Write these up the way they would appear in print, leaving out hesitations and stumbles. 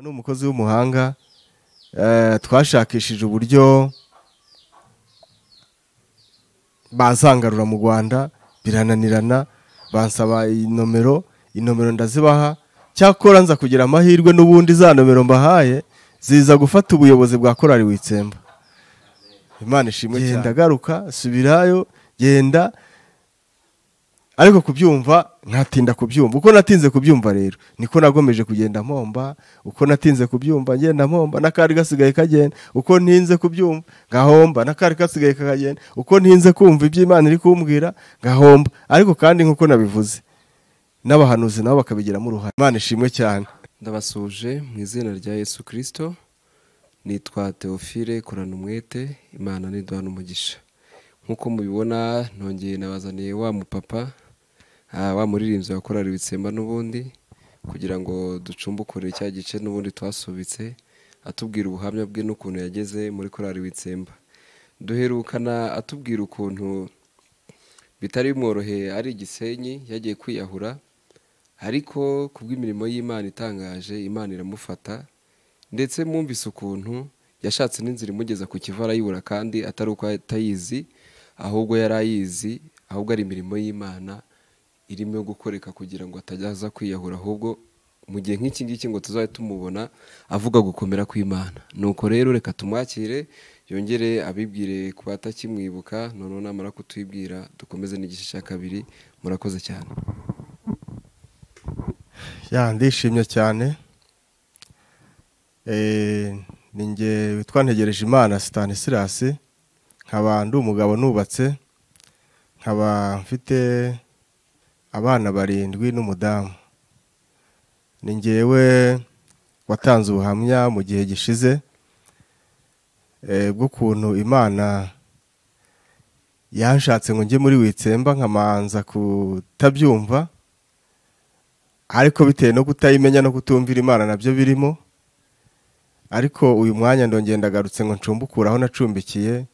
ni umukozi w'umuhanga twashakishije uburyo bazangarura mu Rwanda birananirana, bansaba inomero ndazibaha, cyakora nza kugira amahirwe n'ubundi za nomero mbahaye ziza gufata ubuyobozi bwa Korali Witsemba. Imana ishimwe cyane. Genda garuka subirayo genda, ariko kubyumva nkatinda kubyumva. Uko natinze kubyumva rero niko nagomeje kugenda mpomba, uko natinze kubyumva ngenda mpomba n'akari gasigaye kagenda, uko ntinze kubyumva ngahomba n'akari gasigaye kagenda, uko ntinze kumva ibyo Imana iri kumbwira ngahomba. Ariko kandi nkuko nabivuze n'abahanuzi nabo bakabigiramo uruhare. Imana ishimwe cyane. Ndabasuje mu izina rya Yesu Kristo. Nitwa Theophile Korana Umwete. Imana niduhana umugisha. Nkuko mubibona nongeye nabazaniye wa mupapa wa muririmbyi wa Korali Witsemba n'ubundi kugira ngo ducumbukure cya gice n'ubundi twasubitse, atubwira ubuhamya bwe n'ukuntu yageze muri Korali Witsemba. Duherukana atubwira ukuntu bitari bimworoheye ari Gisenyi, yagiye kwiyahura, ariko kubw'imirimo y'Imana itangaje Imana iramufata, ndetse mwumvise ukuntu yashatse n'inzira imugeza ku kiva arayibura, kandi atari uko atayizi ahubwo yari ayizi, ahubwo ari imirimo y'Imana irimo gukoreka kugira ngo atajyaza kwiyahura, ahubwo mu gihe nk'iki ngiki ngo tuzabe tumubona avuga gukomera kw'Imana. Nuko rero reka tumwakire yongere abibwire ku batakimwibuka, none namara kutwibwira dukomeze n'igice cya kabiri. Murakoze cyane. Ndishimye cyane. Ninjye witwa Ntegerejimana Stanislas, nkaba ndi umugabo nubatse, nkaba mfite abana 7 n'umudamu. Ni njyewe watanze ubuhamya mu gihe gishize bw'ukuntu Imana yanshatse ngo njye muri Witsemba nkamanza kutabyumva, ariko bitewe no kutayimenya no kutumvira Imana nabyo birimo. Ariko uyu mwanya ndongeye ndagarutse ngo ncumbukure aho nacumbikiye,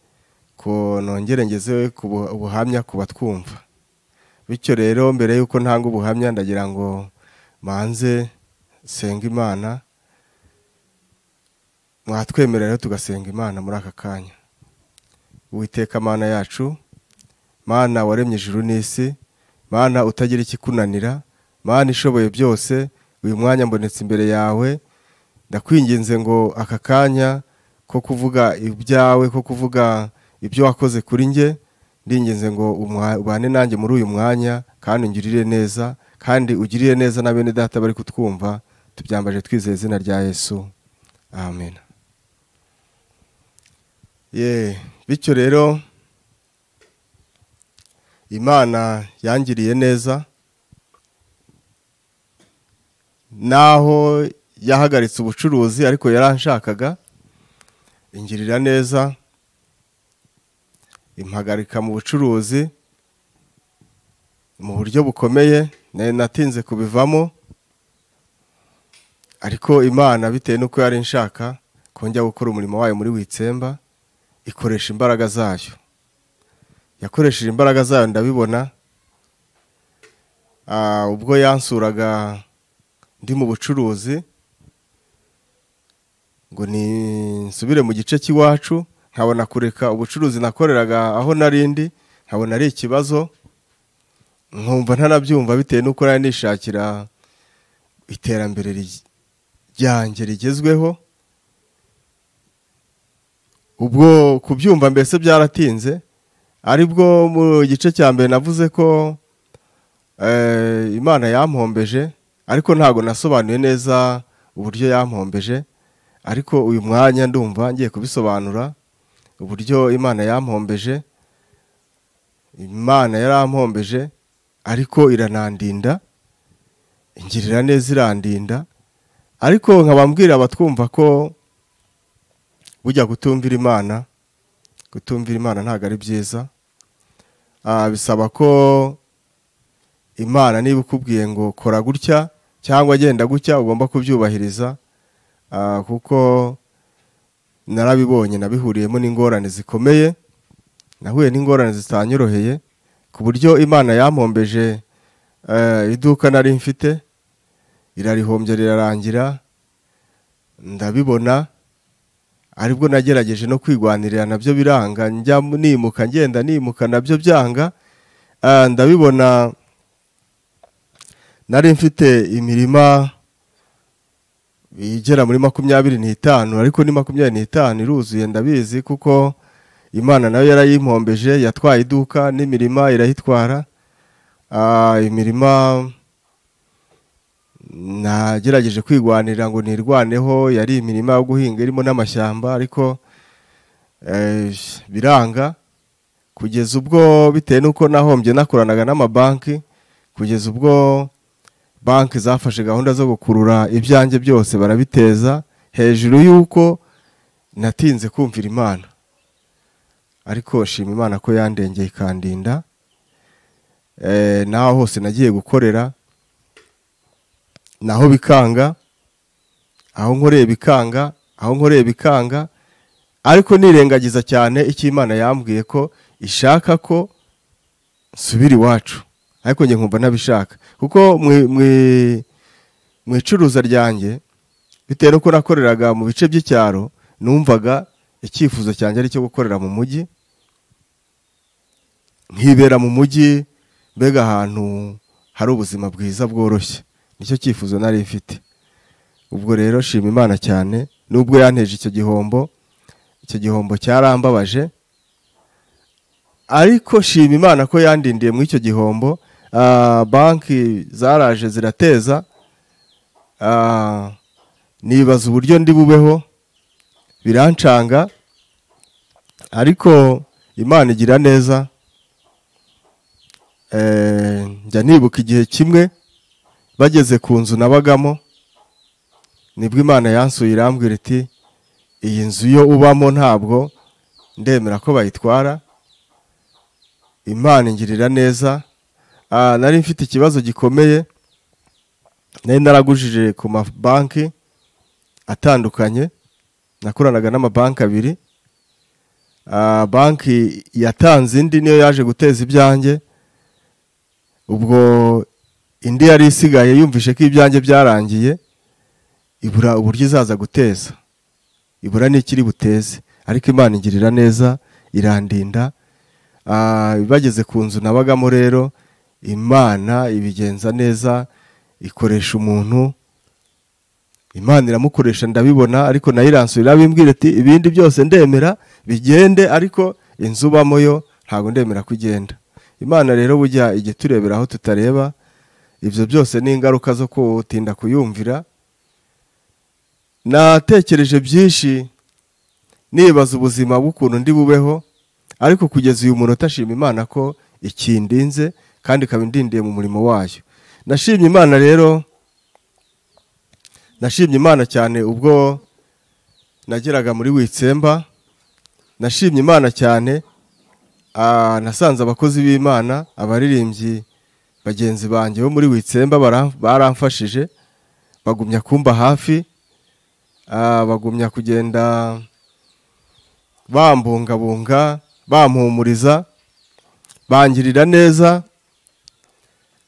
ko nongere ngeze ku buhamya ku batwumva. Bityo rero mbere yuko ntanga ubuhamya ndagira ngo manze senga Imana. Mwatwemerera rero tugasenga Imana muri aka kanya. Uwiteka Mana yacu, Mana waremye ijuru n'isi, Mana utagira ikikunanira, Mana ishoboye byose, uyu mwanya mbonetse imbere yawe, ndakwinginze ngo aka kanya ko kuvuga ibyawe, ko kuvuga ibyo wakoze kuri nge, ndinginze ngo ubane nanjye muri uyu mwanya, kandi ungirire neza, kandi ugirire neza na bene data bari kutwumva. Tubyambaje twizeye izina rya Yesu, amen. Bityo rero Imana yangiriye neza, naho yahagaritse ubucuruzi ariko yaranshakaga, ingirira neza, impagarika mu bucuruzi mu buryo bukomeye. Natinze kubivamo, ariko Imana bitewe nuko yari nshaka kongera gukora umurimo wayo muri Witsemba, ikoresha imbaraga zayo. Yakoresheje imbaraga zayo ndabibona. Ubwo yansuraga ndi mu bucuruzi ngo nsubire mu gice cy'iwacu, nkabona kureka ubucuruzi nakoreraga aho narindi, nkabona ari ikibazo, nkumva ntanabyumva bitewe nuko nari nishakira iterambere ryanjye rigezweho. Ubwo kubyumva mbese byaratinze, aribwo mu gice cya mbere navuze ko Imana yampombeje, ariko ntago nasobanuye neza uburyo yampombeje. Ariko uyu mwanya ndumva ngiye kubisobanura uburyo Imana yampombeje. Imana yarampombeje, ariko iranandinda, ingirira neza, irandinda. Ariko nkabambwira abatwumva ko bujya gutumvira Imana ntago ari byiza. Bisaba ko Imana niba ukubwiye ngo kora gutya cyangwa genda gutya, ugomba kubyubahiriza, kuko narabibonye, nabihuriyemo n'ingorane zikomeye. Nahuye n'ingorane zitanyoroheye ku buryo Imana yampombeje iduka nari mfite, irarihombye rirarangira. ndabibona, aribwo nagerageje no kwigwanirira nabyo biranga, njya nimuka ngenda nimuka nabyo byanga. Ndabibona nari mfite imirima igera muri 25, ariko ni 25 iruzuye ndabizi, kuko Imana nayo yarayimpombeje, yatwaye iduka n'imirima irahitwara. Imirima nagerageje kwigwanirira ngo nirwaneho, yari imirima yo guhinga irimo n'amashyamba, ariko biranga, kugeza ubwo bitewe nuko nahombye nakoranaga n'amabanki, kugeza ubwo banki zafashe gahunda zo gukurura ibyanjye byose barabiteza, hejuru yuko natinze kumvira Imana. Ariko shima Imana ko yandengeye ikandinda. Naho hose nagiye gukorera, naho bikanga, aho nkoreye bikanga, aho nkoreye bikanga, ariko nirengagiza cyane icyo Imana yambwiye ko ishaka ko nsubira iwacu, ariko nge nkumva nabishaka, kuko mu icuruza ryanjye bitewe nuko nakoreraga mu bice by'icyaro, numvaga icyifuzo cyanjye ari cyo gukorera mu mujyi, nkibera mu mujyi, mbega ahantu hari ubuzima bwiza bworoshye. Nicyo cyifuzo nari mfite. Ubwo rero shima Imana cyane, nubwo yanteje icyo gihombo cyarambabaje, ariko shima Imana ko yandindiye mu icyo gihombo. Banki zaraje zirateza, nibaza uburyo ndi bubeho, birancanga, ariko Imana igira neza. Njya nibuka igihe kimwe bageze ku nzu nabagamo, nibwo Imana yansuye irambwira iti iyi nzu yo ubamo ntabwo ndemera ko bayitwara. Imana ingirira neza. Nari mfite ikibazo gikomeye, nari naragujije ku mabanki atandukanye, nakoranaga n'amabanki 2. Banki yatanze indi niyo yaje guteza ibyanjye, ubwo indi yari isigaye yumvishe ko ibyanjye byarangiye, ibura uburyo izaza guteza, ibura n'ikiri buteze, ariko Imana ingirira neza irandinda. Bageze ku nzu nabagamo rero, Imana ibigenza neza, ikoresha umuntu, Imana iramukoresha ndabibona, ariko nayo iransubira bimbwira ati ibindi byose ndemera bigende, ariko inzu ubamo yo ntabwo ndemera kugenda. Imana rero bujya igihe turebera aho tutareba, ibyo byose ni ingaruka zo kutinda kuyumvira. Natekereje byinshi, nibaza ubuzima bw'ukuntu ndi bubeho, ariko kugeza uyu munota ashima Imana ko ikindinze kandi ikaba indindiye mu murimo wayo. Nashimye Imana rero, nashimye Imana cyane ubwo nageraga muri Witsemba. Nashimye Imana cyane, nasanze abakozi b'Imana, abaririmbyi bagenzi banjye bo muri Witsemba baramfashije, bagumya kumba hafi, bagumya kugenda bambungabunga, bampumuriza, bangirira neza.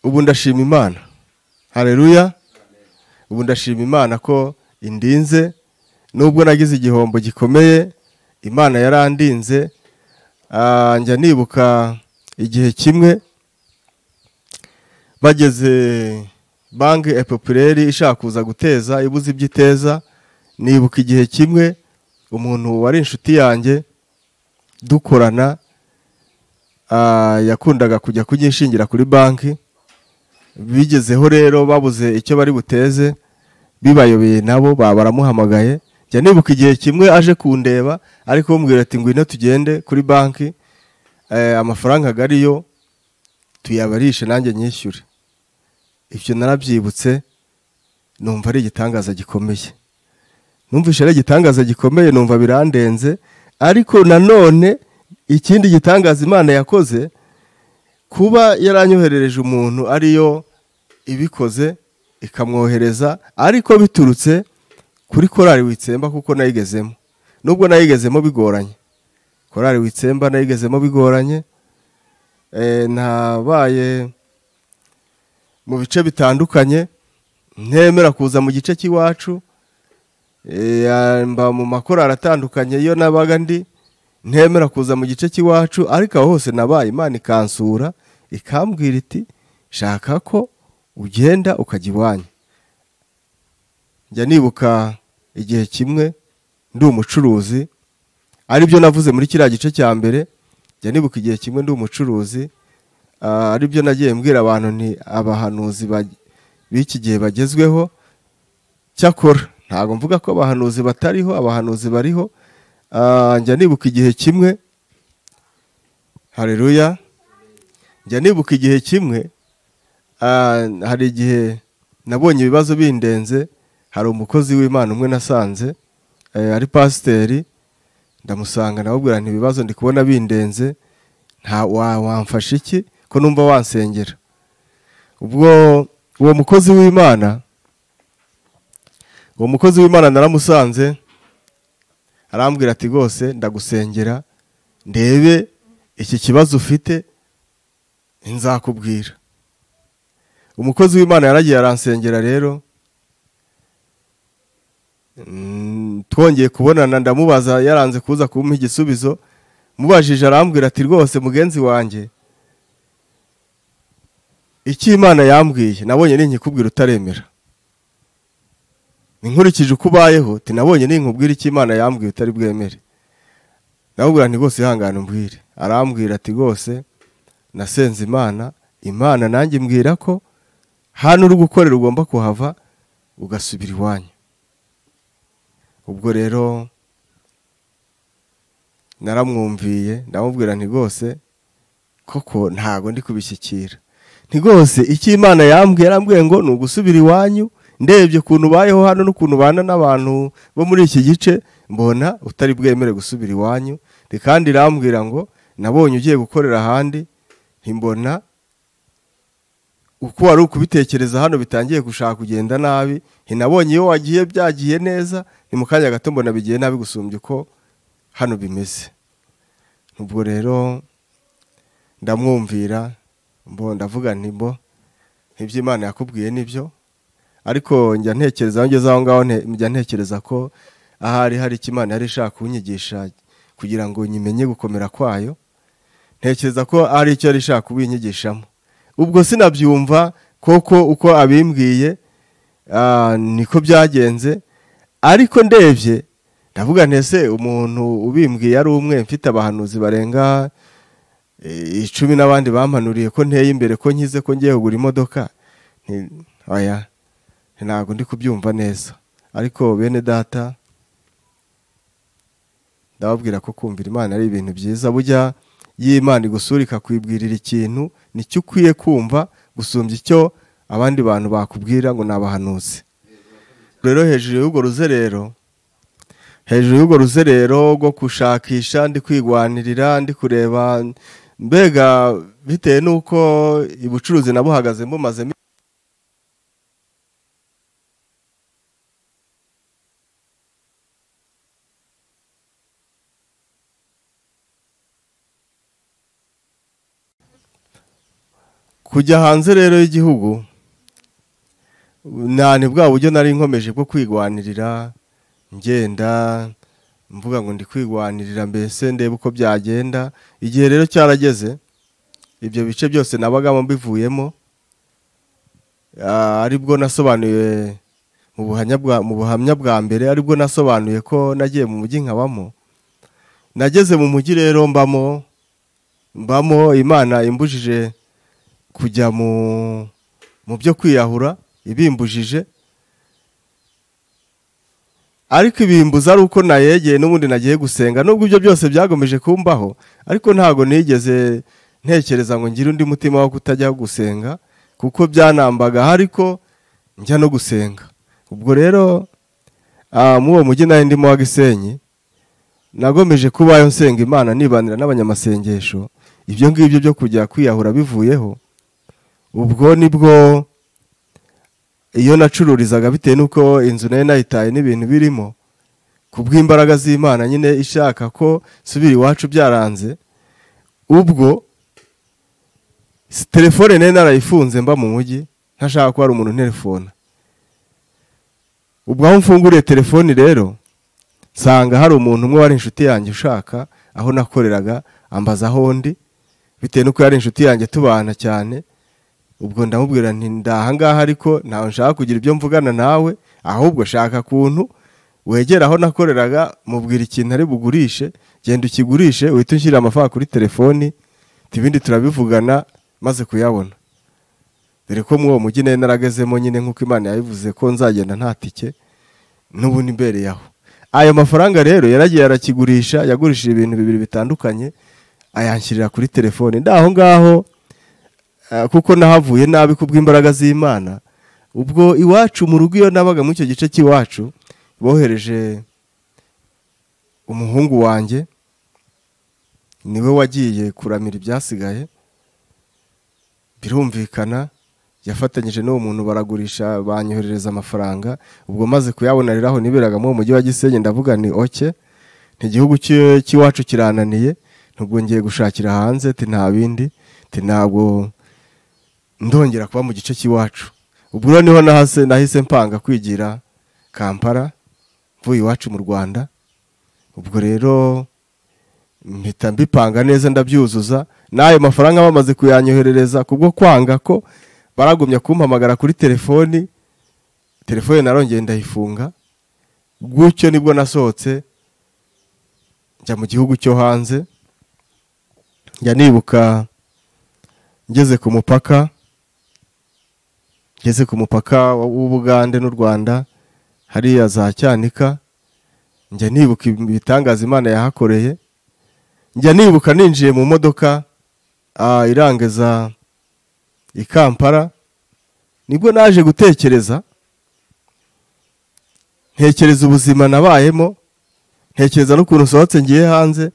Ubu ndashima Imana. Haleluya. Ubu ndashima Imana ko indinze, nubwo nagize igihombo gikomeye, Imana yarandinze. Njya nibuka igihe kimwe bageze banki Epopulaire ishaka kuza guteza, ibuze ibyiteza. Nibuka igihe kimwe umuntu wari inshuti yanjye dukorana, yakundaga kujya kunyishingira kuri banki. Bigezeho rero babuze icyo bari buteze, bibayobeye nabo baramuhamagaye. Njya nibuka igihe kimwe aje kundeba, ariko bamubwira ati ngwino tugende kuri banki, amafaranga agariyo tuyabarishe nanjye nyishyure. Ibyo narabyibutse, numva ari igitangaza gikomeye. Numvishe ari igitangaza gikomeye, numva birandenze. Ariko nanone ikindi gitangaza Imana yakoze, kuba yaranyoherereje umuntu ariyo ibikoze ikamwohereza, ariko biturutse kuri korali Witsemba, kuko nayigezemo. Nubwo nayigezemo bigoranye, korali Witsemba nayigezemo bigoranye. Nabaye mu bice bitandukanye, ntemera kuza mu gice cy'iwacu. mba mu makorali atandukanye iyo nabaga ndi ntemera kuza mu gice cy'iwacu, ariko aho hose nabaye Imana ikansura ikambwira iti shaka ko ugenda ukajya iwanyu. Njya nibuka igihe kimwe ndi umucuruzi, aribyo navuze muri kiriya gice cya mbere. Njya nibuka igihe kimwe ndi umucuruzi, aribyo nagiye mbwira abantu nti abahanuzi b'iki gihe bagezweho. Cyakora ntabwo mvuga ko abahanuzi batariho, abahanuzi bariho. Njya nibuka igihe kimwe, haleluya, njya nibuka igihe kimwe, hari igihe nabonye ibibazo bindenze. Hari umukozi w'Imana umwe nasanze ari pasiteri, ndamusanga ndamubwira nti ibibazo ndi kubona bindenze, wamfasha iki ko numva wansengera. Ubwo uwo mukozi w'Imana naramusanze, arambwira ati rwose ndagusengera ndebe iki kibazo ufite nzakubwira. Umukozi w'Imana yaragiye aransengera rero, twongeye kubonana ndamubaza, yaranze kuza kumpa igisubizo. Mubajije arambwira ati rwose mugenzi wanjye, icyo Imana yambwiye nabonye ninkikubwira utaremera. Ninkurikije uko ubayeho tinabonye ninkubwira icyo Imana yambwiye utari bwemere. Ndamubwira nti rwose ihangane umbwire. Arambwira ati rwose nasenze Imana nanjye mbwira ko hano uri gukorera ugomba kuhava ugasubira iwanyu. Ubwo rero naramwumviye, ndamubwira nti rwose koko ntago ndi kubishyikira. Nti rwose icyo Imana yarambwiye ngo ni ugusubira iwanyu, ndebye ukuntu ubayeho hano n'ukuntu ubana n'abantu bo muri iki gice, mbona utari bwemere gusubira iwanyu. Kandi irambwira ngo nabonye ugiye gukorera ahandi, ntimbona uko wari ukubitekereza hano bitangiye gushaka kugenda nabi. Nabonye iyo wagiye byagiye neza, ni mu kanya gato mbona bigiye nabi gusumbya uko hano bimeze. Ubwo rero ndamwumvira, ndavuga nti ibyo Imana yakubwiye nibyo. Ariko njya ntekereza aho ngeze aho ngaho, njya ntekereza ko ahari hari icyo Imana yari ishaka kunyigisha kugira ngo nyimenye gukomera kwayo. Ntekereza ko ari icyo yari ishaka kubinyigishamo. Ubwo sinabyumva koko uko abimbwiye niko byagenze, ariko ndebye ndavuga ntese umuntu ubimbwiye ari umwe, mfite abahanuzi barenga 10 n'abandi bampanuriye ko nteye imbere, ko nkize, ko ngiye kugura imodoka. Oya, ntabwo ndi kubyumva neza. Ariko bene data, ndababwira ko kumvira Imana ari ibintu byiza. Burya y'Imana igusura ikakwibwirira ikintu nicyo ukwiye kumva gusumbya icyo abandi bantu bakubwira ngo nabahanuzi. Rero hejuru y'urwo ruzerero rwo kushakisha, ndi kwigwanirira, ndi kureba mbega bitewe nuko ubucuruzi nabuhagazemo mazemo kujya hanze rero y'igihugu. Nani bwa buryo nari nkomeje bwo kwigwanirira, ngenda mvuga ngo ndi kwigwanirira, mbese ndebe uko byagenda. Igihe rero cyarageze, ibyo bice byose nabagamo mbivuyemo, aribwo nasobanuye mu buhamya bwa mbere, aribwo nasobanuye ko nagiye mu mujyi nkabamo. Nageze mu mujyi rero mbamo Imana imbujije kujya mu byo kwiyahura, ibimbujije. Ariko ibimbuza ari uko nayegeye n'ubundi nagiye gusenga. Nubwo ibyo byose byagomeje kumbaho, ariko ntago nigeze ntekereza ngo ngire undi mutima wo kutajya gusenga, kuko byanambaga ariko njya no gusenga. Ubwo rero mu uwo mujyi nari ndimo wa Gisenyi, nagomeje kubayo nsenga Imana, nibanira n'abanyamasengesho. Ibyo ngibyo byo kujya kwiyahura bivuyeho, ubwo nibwo iyo nacururizaga, bitewe nuko inzu nayo nayitaye n'ibintu birimo, kubw'imbaraga z'Imana nyine ishaka ko subira iwacu byaranze. Ubwo telefone nayo narayifunze mba mu mujyi, ntashaka ko hari umuntu telefone. ubwo aho mfunguriye telefoni rero nsanga hari umuntu umwe wari inshuti yanjye ushaka aho nakoreraga ambaza aho ndi bitewe nuko yari inshuti yanjye tubana cyane. Ubwo ndamubwira nti ndahangaha ariko ntawe nshaka kugira ibyo mvugana nawe, ahubwo shaka kuntu wegera aho nakoreraga mubwira ikintu ari bugurishe, genda ukigurishe uhita unshyira amafaranga kuri telefoni, ibindi turabivugana maze kuyabona. Dore ko mu uwo mujyi nari naragezemo nyine nk'uko Imana yabivuze ko nzagenda nta tike n'ubundi mbereye aho. Ayo mafaranga rero yaragiye arakigurisha, yagurishije ibintu bibiri bitandukanye ayanshyirira kuri telefoni. Ndaho ngaho kuko nahavuye nabi kubw'imbaraga z'Imana. Ubwo iwacu mu rugo iyo nabaga mu icyo gice cy'iwacu bohereje umuhungu wanjye, niwe wagiye kuramira ibyasigaye. Birumvikana yafatanyije n'uwo muntu baragurisha, banyoherereza amafaranga. Ubwo maze kuyabona rero aho niberaga mu mujyi wa Gisenyi ndavuga ni oke, n'igihugu cy'iwacu kirananiye, nubwo ngiye gushakira hanze, nta bindi, ntabwo ndongera kuba mu gice cy'iwacu. Ubwo niho nahise mpanga kwigira Kampala mvuye iwacu mu Rwanda. Ubwo rero mpita mbipanga neza ndabyuzuza, n'ayo mafaranga bamaze kuyanyoherereza kubwo kwanga ko baragumya kumpamagara kuri telefoni narongeye ndayifunga. Gutyo nibwo nasohotse njya mu gihugu cyo hanze. Njya nibuka ngeze ku mupaka w'Ubugande n'u Rwanda hariya za Cyanika. Njya nibuka ibitangaza Imana yahakoreye. Njya nibuka ninjiye mu modoka irangeza i Kampala, nibwo naje gutekereza, ntekereza ubuzima nabayemo, ntekereza n'ukuntu nsohotse ngiye hanze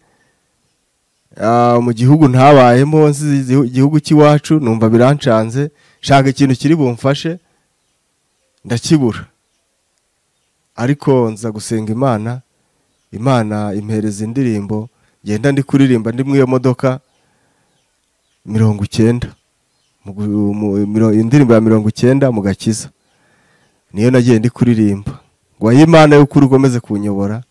mu gihugu ntabayemo, igihugu cy'iwacu, numva birancanze, shaka ikintu kiri bumfashe, ndakibura. Ariko nza gusenga Imana impereza indirimbo, ngenda ndi kuririmba ndi mu iyo modoka 90, indirimbo ya 90 mu Gakiza. Niyo nagiye ndi kuririmba, ngo Imana y'ukuri ukomeze kunyobora,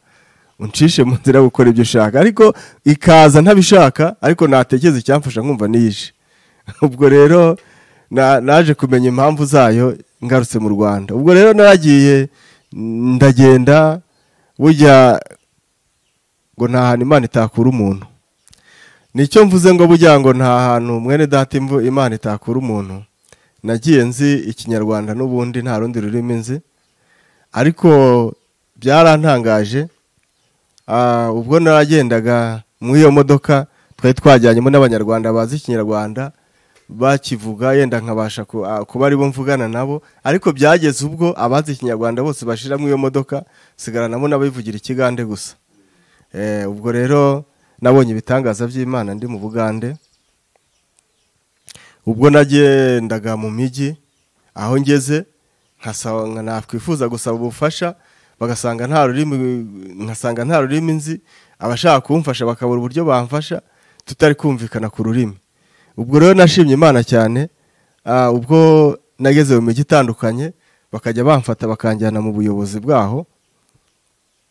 uncishe mu nzira gukora ibyo ushaka. Ariko ikaza ntabishaka, ariko natekereza icyamfasha nkumva niyishe. Ubwo rero naje kumenya impamvu zayo ngarutse mu Rwanda. Ubwo rero naragiye ndagenda, burya ngo nta hantu Imana itakura umuntu. Nicyo mvuze ngo burya ngo nta hantu mwene data Imana itakura umuntu. Nagiye nzi Ikinyarwanda n'ubundi nta rundi rurimi nzi, ariko byarantangaje. Ubwo naragendaga mu iyo modoka twari twajyanyemo n'Abanyarwanda bazi Ikinyarwanda, bakivuga yenda nkabasha kuba ari bo mvugana nabo, ariko byageze ubwo abazi Ikinyarwanda bose bashira mu iyo modoka, sigaranamo n'abivugira Ikigande gusa. Ubwo rero nabonye ibitangaza by'Imana ndi mu Bugande. Ubwo nagendaga mu migi, aho ngeze nkasanga nakwifuza gusaba ubufasha, bagasanga nta rurimi, nkasanga nta rurimi nzi, abashaka kumfasha bakabura uburyo bamfasha tutari kumvikana ku rurimi. Ubwo rero nashimye Imana cyane. Ubwo nageze mu migi itandukanye, bakajya bamfata bakanjyana mu buyobozi bwaho,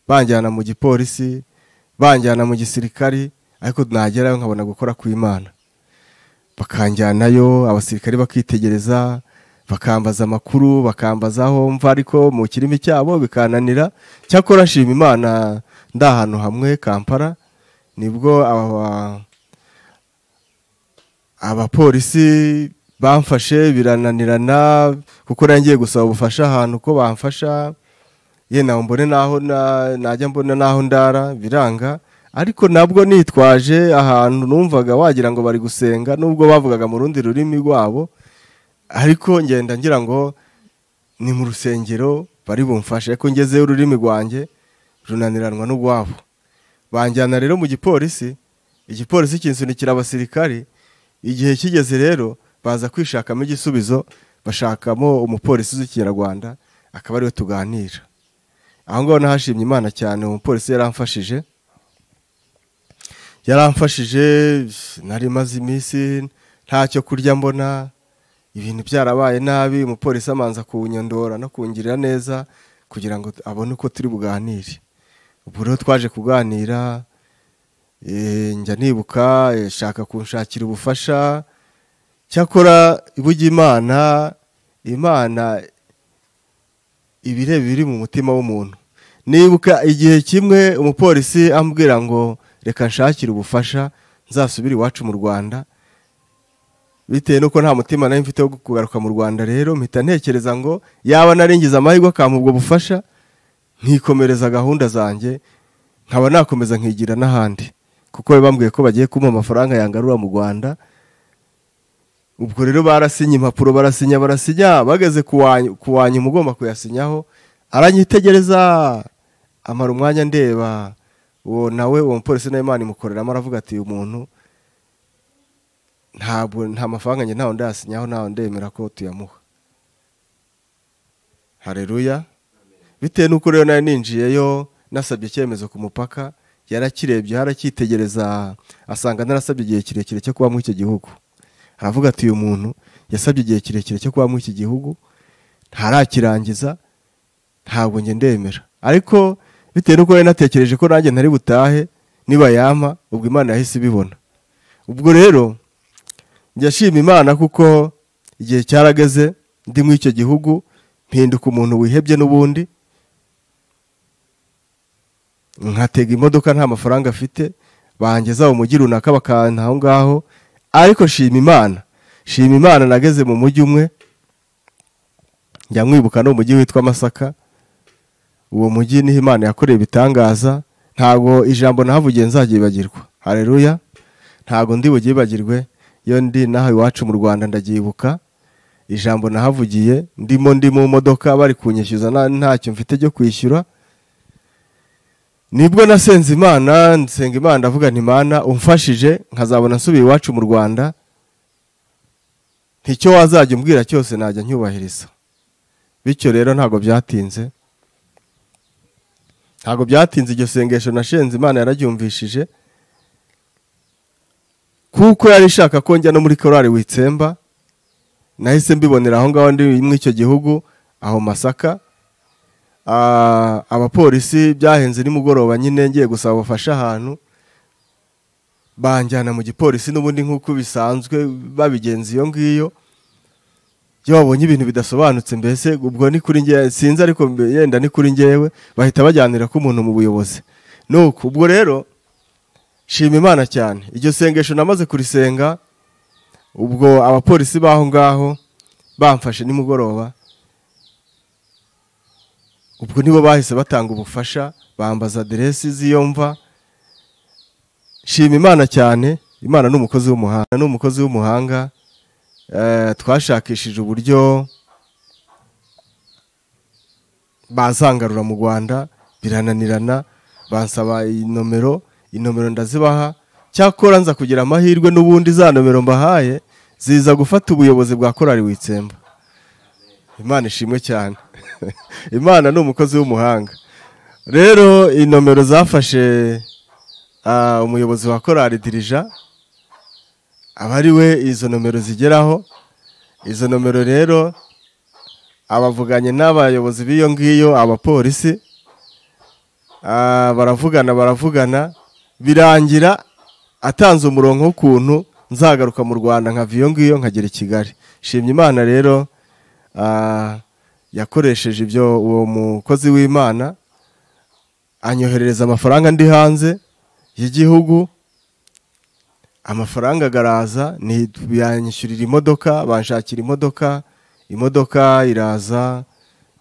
banjyana mu gipolisi, banjyana mu gisirikari, ariko nagerayo nkabona gukora ku Imana. Bakanjyanayo, abasirikari bakitegereza, bakambaza amakuru, bakambaza aho mva, ariko mu kirimi cyabo bikananira. Cyakora nshima Imana ndahantu hamwe Kampala, nibwo abapolisi bamfashe birananirana, kuko nagiye gusaba ubufasha ahantu ko bamfasha, yenda mbone naho najya mbona naho ndara, biranga. Ariko nabwo nitwaje ahantu numvaga wagira ngo bari gusenga, nubwo bavugaga mu rundi rurimi rwabo, ariko ngenda ngira ngo ni mu rusengero bari bumfashe, ko ngezeyo ururimi rwanjye runaniranwa n'urwabo. Banjyana rero mu gipolisi, igipolisi kinsunikira abasirikari. Igihe kigeze rero baza kwishakamo igisubizo, bashakamo umupolisi uzi Ikinyarwanda, akaba ariwe tuganira. Aho ngaho nahashimye Imana cyane. Umupolisi yaramfashije, nari maze iminsi ntacyo kurya mbona, ibintu byarabaye nabi. Umupolisi amanza kunyondora no kungirira neza, kugira ngo abone uko turi buganire. Ubwo rero twaje kuganira, njya nibuka shaka kunshakira ubufasha. Cyakora iburyo Imana ibireba biri mu mutima w'umuntu. Nibuka igihe kimwe umupolisi ambwira ngo reka nshakire ubufasha nzasubira iwacu mu Rwanda, bitewe nuko nta mutima nari mfite wo kugaruka mu Rwanda. Rero mpita ntekereza ngo yaba naringize amahirwe akampa ubwo bufasha, nkikomereza gahunda zanjye, nkaba nakomeza nkigira n'ahandi, kuko bambwiye ko bagiye kumpa amafaranga yangarura mu Rwanda. Ubwo rero barasinye impapuro, barasinya, bageze kuwanya umugomba kuyasinyaho, aranyitegereza amara umwanya ndeba. Uwo mupolisi nawe Imana imukoreramo, aravuga ati uyu muntu nta mafaranga njye ntaho ndayasinyaho, ntaho ndemera ko tuyamuha. Haleluya. Bitewe nuko rero nayo ninjiyeyo nasabye icyemezo ku mupaka, yarakirebye, haracyitegereza, asanga narasabye igihe kirekire cyo kuba muri icyo gihugu. Aravuga ati uyu muntu yasabye igihe kirekire cyo kuba muri iki gihugu, ntarakirangiza, ntabwo njye ndemera. Ariko bitewe nuko nari natekereje ko nanjye ntari butahe niba yampa, ubwo Imana yahise ibibona. Ubwo rero njyashima Imana kuko igihe cyarageze ndi muri icyo gihugu, mpinduka umuntu wihebye n'ubundi, nkatega imodoka nta mafaranga afite, bangeza mu mujyi runaka bakanta aho ngaho. Ariko shima Imana nageze mu mujyi umwe, njya mwibuka no mujyi witwa Masaka. Uwo mujyi niho Imana yakoreye ibitangaza, ntago ijambo nahavugiye nzagibagirwa. Haleluya. Ntago ndi bugibagirwe, iyo ndi naho iwacu mu Rwanda ndagyibuka ijambo nahavugiye, ndi mu modoka bari kunyishyuza ntacyo mfite cyo kwishyura. Nibwo nasenze Imana, nsenga Imana ndavuga nti Imana umfashije nkazabona nsubiye iwacu mu Rwanda, nticyo wazajya umbwira cyose najya ncyubahiriza. Bityo rero ntago byatinze iryo sengesho nashenze Imana yararyumvishije, kuko yari ishaka ko njya no muri korali Witsemba. Nahise mbibonera aho ngaho ndi muri icyo gihugu, aho Masaka. Abapolisi byahenze nimugoroba nyine ngiye gusaba ubufasha ahantu, banjyana mu gipolisi n'ubundi nk'uko bisanzwe babigenza iyo ngiyo. Iyo babonye ibintu bidasobanutse, mbese ubwo ni kuri njye sinzi, ariko yenda ni kuri njyewe, bahita bajyanira ko umuntu mu buyobozi. Nuko ubwo rero shima Imana cyane, iryo sengesho namaze kurisenga, ubwo abapolisi baho ngaho bamfashe nimugoroba, ubwo nibo bahise batanga ubufasha, bambaza aderesi z'iyo mva. Shima Imana cyane, Imana ni umukozi w'umuhanga. Twashakishije uburyo bazangarura mu Rwanda, birananirana, bansaba inomero ndazibaha. Cyakora nza kugira amahirwe n'ubundi za nomero mbahaye ziza gufata ubuyobozi bwa korali Witsemba. Imana ishimwe cyane. Imana ni umukozi w'umuhanga. Rero inomero zafashe umuyobozi wa korali Dirija, abari we izo nomero zigeraho. Izo nomero rero abavuganye n'abayobozi b'iyo ngiyo, abapolisi, baravugana birangira atanze umurongo w'ukuntu nzagaruka mu Rwanda nkava iyo ngiyo nkagera i Kigali. Shimye Imana rero yakoresheje ibyo uwo mukozi w'Imana, anyoherereza amafaranga ndi hanze y'igihugu. Amafaranga agaraza, yanyishyurira imodoka, banshakira imodoka iraza,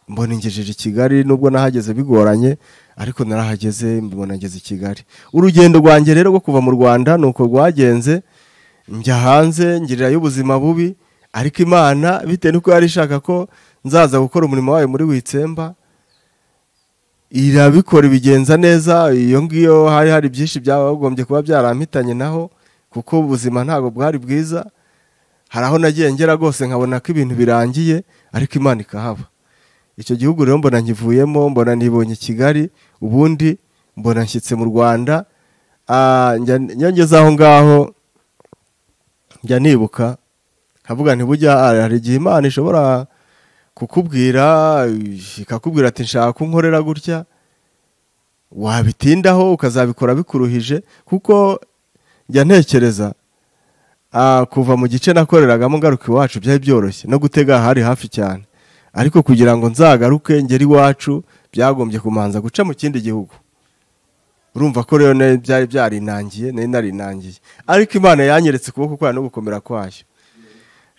mbona ingejeje i Kigali. Nubwo nahageze bigoranye, ariko narahageze, mbona ngeze i Kigali. Urugendo rwanjye rero rwo kuva mu Rwanda nuko rwagenze. Njya hanze ngirirayo ubuzima bubi, ariko Imana bitewe nuko yari ishaka ko nzaza gukora umurimo wayo muri Witsemba, irabikora ibigenza neza. Iyo ngiyo hari byinshi byagombye kuba byarampitanye naho, kuko ubuzima ntabwo bwari bwiza. Hari aho nagiye ngera rwose nkabona ko ibintu birangiye, ariko Imana ikahaba. Icyo gihugu rero mbona nkivuyemo, mbona nibonye i Kigali, ubundi mbona nshyitse mu Rwanda. Ngeze aho ngaho njya nibuka, nkavuga nti burya hari igihe Imana ishobora kukubwira ikakubwira ati nshaka ko unkorera gutya, wabitindaho ukazabikora bikuruhije. Kuko njya ntekereza kuva mu gice nakoreragamo ngaruka iwacu byari byoroshye, no gutega hari hafi cyane, ariko kugira ngo nzagaruke ngeri iwacu byagombye kumanza guca mu kindi gihugu. Urumva ko rero byari byarinangiye, nari narinangiye, ariko Imana yanyeretse ukuboko kwayo no gukomera kwayo.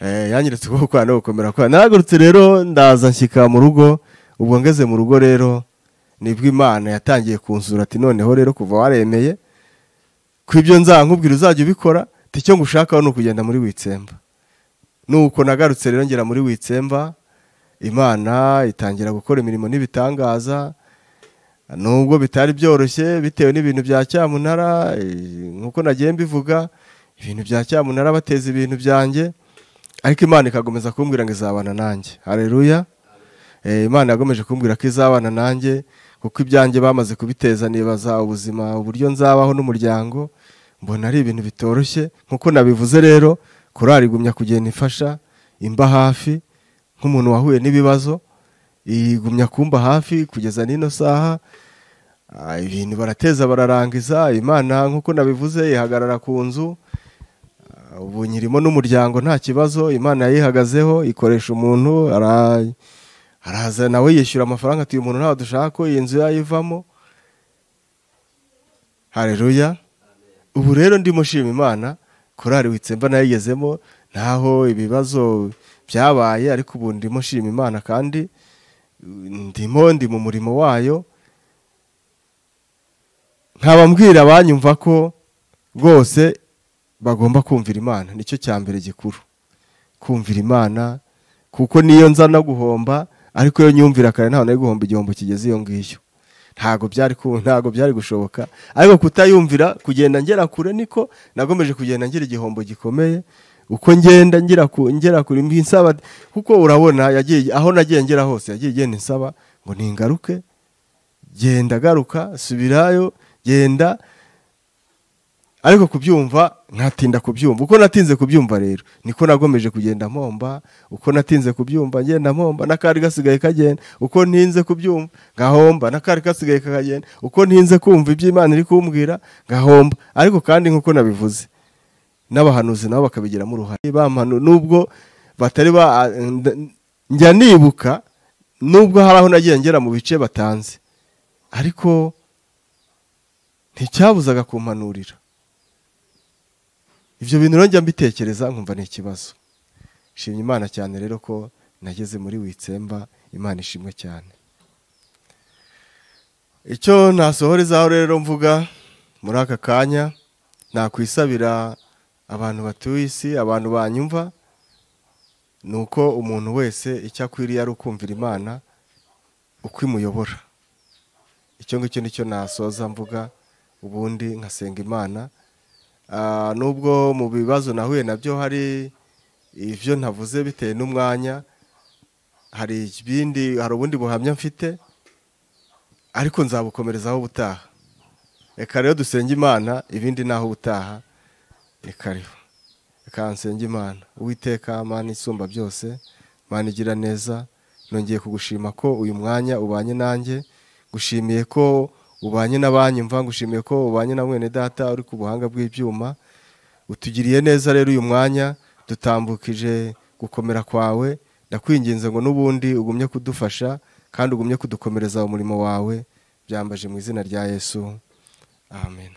Yanyeretse ukuboko kwayo no gukomera kwayo. Naragurutse rero ndaza nshyika mu rugo. Ubwo ngeze mu rugo rero nibwo Imana yatangiye kunsura ati noneho rero kuva waremeye ko ibyo nzankubwira uzajya ubikora, icyo ngushakaho ni ukugenda muri Witsemba. Nuko nagarutse rero ngera muri Witsemba, Imana itangira gukora imirimo n'ibitangaza, nubwo bitari byoroshye bitewe n'ibintu bya cyamunara. Nkuko nagiye mbivuga, ibintu bya cyamunara bateza ibintu byanjye, ariko Imana ikagomeza kumbwira ngo izabana nanjye. Haleluya. Imana yagomeje kumbwira ko izabana nanjye, kuko ibyanjye bamaze kubiteza, nibaza ubuzima uburyo nzabaho n'umuryango, mbona ari ibintu bitoroshye. Nkuko nabivuze rero, korali igumya kugenda ifasha, imba hafi nk'umuntu wahuye n'ibibazo, igumya kumba hafi kugeza n'ino saha. Ibintu barateza bararangiza. Imana nkuko nabivuze ihagarara ku nzu, ubu nyirimo n'umuryango nta kibazo. Imana yayihagazeho, ikoresha umuntu, araza nawe yishyura amafaranga ati uyu muntu ntawe dushaka ko iyi nzu yayivamo. Haleluya. Ubu rero ndimo shima Imana, korali Witsemba nayigezemo ntaho ibibazo byabaye, ariko ubu ndimo shima Imana kandi ndi mu murimo wayo. Nkaba mbwira abanyumva ko rwose bagomba kumvira Imana. Nicyo cya mbere gikuru, kumvira Imana, kuko niyo nza no guhomba, ariko yo nyumvira kare ntaho nari guhomba igihombo kigeze iyo ngiyo. Ntago byari gushoboka, ariko kutayumvira, kugenda ngera kure, niko nagomeje kugenda ngira igihombo gikomeye. Uko ngenda ngera kure mbisaba, kuko urabona yagiye aho nagiye ngera hose, yagiye igenda insaba ngo ningaruke, genda garuka, subirayo, genda. Ariko kubyumva nkatinda kubyumva. Uko natinze kubyumva rero niko nagomeje kugenda mpomba. Uko natinze kubyumva ngenda mpomba, nakari gasigaye kagenda. Uko ntinze kubyumva ngahomba, nakari gasigaye kagenda. Uko ntinze kumva ibyo Imana iri kumbwira ngahomba. Ariko kandi nkuko nabivuze, n'abahanuzi nabo bakabigiramo uruhare. Bamanu nubwo batari njya nibuka, nubwo hari aho nagiye ngera mu bice batanze, ariko nticyabuzaga kumpanurira. Ibyo bintu rero njya mbitekereza nkumva ni ikibazo. Shimye Imana cyane rero ko nageze muri Witsemba. Imana ishimwe cyane. Icyo nasohorezaho rero mvuga muri aka kanya, nakwisabira abantu batuye isi, abantu banyumva, nuko umuntu wese icyo akwiriye ari ukumvira Imana uko imuyobora. Icyo ngicyo nicyo nasoza mvuga, ubundi nkasenga Imana. Nubwo mu bibazo nahuye nabyo hari ibyo ntavuze bitewe n'umwanya, hari ubundi buhamya mfite, ariko nzabukomerezaho ubutaha. Reka rero dusenge Imana, ibindi naho ubutaha. Reka nsenge Imana. Uwiteka Mana isumba byose, Mana igira neza, nongeye kugushima ko uyu mwanya ubanye nanjye, gushimiye ko ubanye n'abanyumva, ngushimiye ko ubanye na mwene data uri ku buhanga bw'ibyuma. Utugiriye neza rero uyu mwanya, dutambukije gukomera kwawe. Ndakwinginze ngo n'ubundi ugumye kudufasha kandi ugumye kudukomereza umurimo wawe. Byambaje mu izina rya Yesu. Amen.